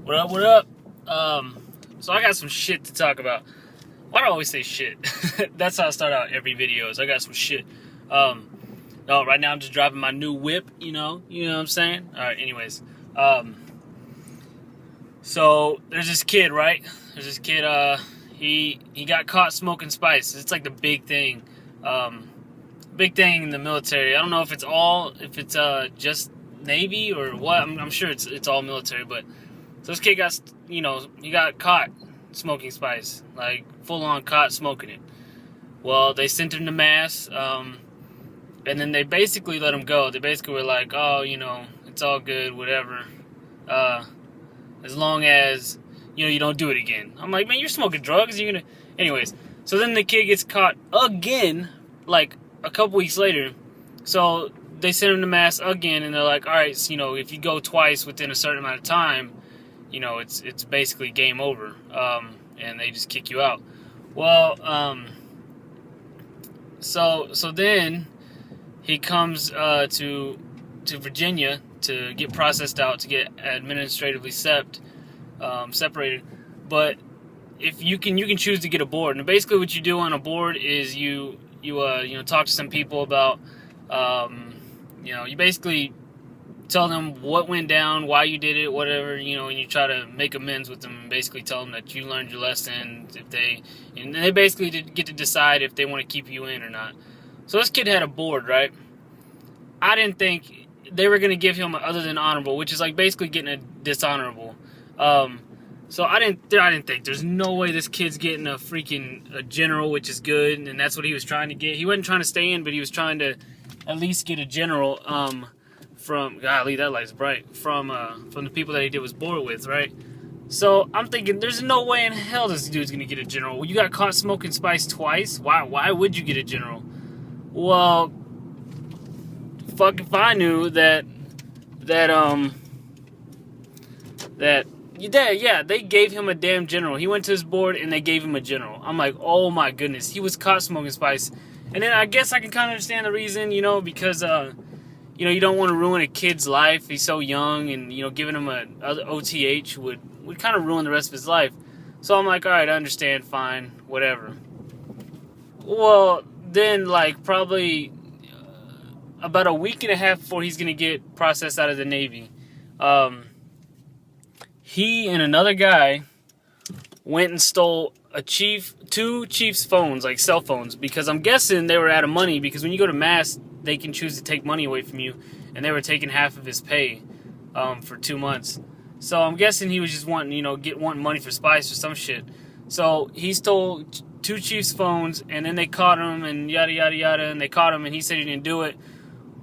What up, what up? So I got some shit to talk about. Why do I always say shit? That's how I start out every video, is I got some shit. No, right now I'm just driving my new whip, you know what I'm saying? Alright, anyways. So there's this kid, right? There's this kid, he got caught smoking spice. It's like the big thing. Big thing in the military. I don't know if it's just Navy or what. I'm sure it's all military, but so this kid got, he got caught smoking spice, like full on caught smoking it. Well, they sent him to mass, and then they basically let him go. They basically were like, oh, it's all good, whatever, as long as you don't do it again. I'm like, man, you're smoking drugs. Anyways. So then the kid gets caught again, like a couple weeks later. So they sent him to mass again, and they're like, all right, so, if you go twice within a certain amount of time, it's basically game over, and they just kick you out. Well, so then he comes to Virginia to get processed out, to get administratively separated. But if you can choose to get a board, and basically what you do on a board is you talk to some people about, you basically tell them what went down, why you did it, whatever, and you try to make amends with them, and basically tell them that you learned your lesson. And they basically get to decide if they want to keep you in or not. So this kid had a board, right? I didn't think they were going to give him other than honorable, which is like basically getting a dishonorable. So I didn't think there's no way this kid's getting a general, which is good, and that's what he was trying to get. He wasn't trying to stay in, but he was trying to at least get a general, from, golly, that light's bright, from the people that he did was bored with, right? So I'm thinking, there's no way in hell this dude's gonna get a general. Well, you got caught smoking spice twice. Why would you get a general? Well, fuck if I knew that they gave him a damn general. He went to his board and they gave him a general. I'm like, oh my goodness, he was caught smoking spice. And then I guess I can kind of understand the reason, because you don't want to ruin a kid's life. He's so young, and giving him a OTH would kind of ruin the rest of his life. So I'm like, all right, I understand, fine, whatever. Well, then probably about a week and a half before he's gonna get processed out of the Navy, he and another guy went and stole two chiefs' phones, like cell phones, because I'm guessing they were out of money, because when you go to mass, they can choose to take money away from you, and they were taking half of his pay for 2 months. So I'm guessing he was just wanting money for spice or some shit. So he stole two chiefs' phones, and then they caught him, and yada yada yada, and they caught him, and he said he didn't do it.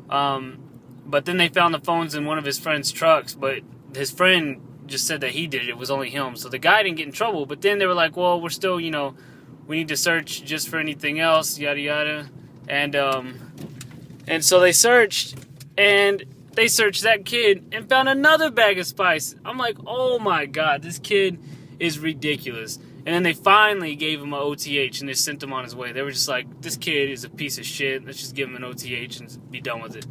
But then they found the phones in one of his friend's trucks, but his friend just said that he did it. It was only him. So the guy didn't get in trouble. But then they were like, well, we're still, we need to search just for anything else, yada yada. And so they searched, and they searched that kid and found another bag of spice. I'm like, oh my God, this kid is ridiculous. And then they finally gave him an OTH, and they sent him on his way. They were just like, this kid is a piece of shit. Let's just give him an OTH and be done with it.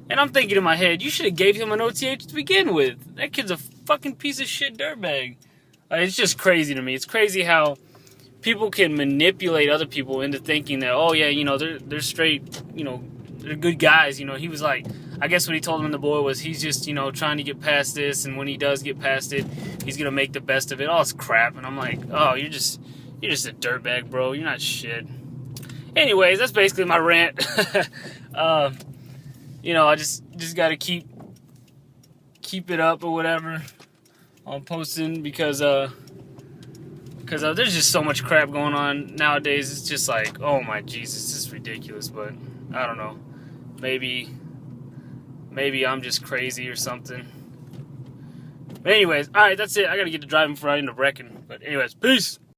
And I'm thinking in my head, you should have gave him an OTH to begin with. That kid's a fucking piece of shit dirtbag. It's just crazy to me. It's crazy how people can manipulate other people into thinking that, oh yeah, they're straight, they're good guys. He was like, I guess what he told him in the board was he's just, trying to get past this, and when he does get past it, he's gonna make the best of it. All this crap. And I'm like, oh, you're just a dirtbag, bro. You're not shit. Anyways, that's basically my rant. I just gotta keep it up or whatever on posting, because there's just so much crap going on nowadays. It's just like, oh my Jesus, this is ridiculous. But I don't know, maybe I'm just crazy or something. But anyways, all right, that's it. I gotta get to driving before I end up wrecking. But anyways, peace.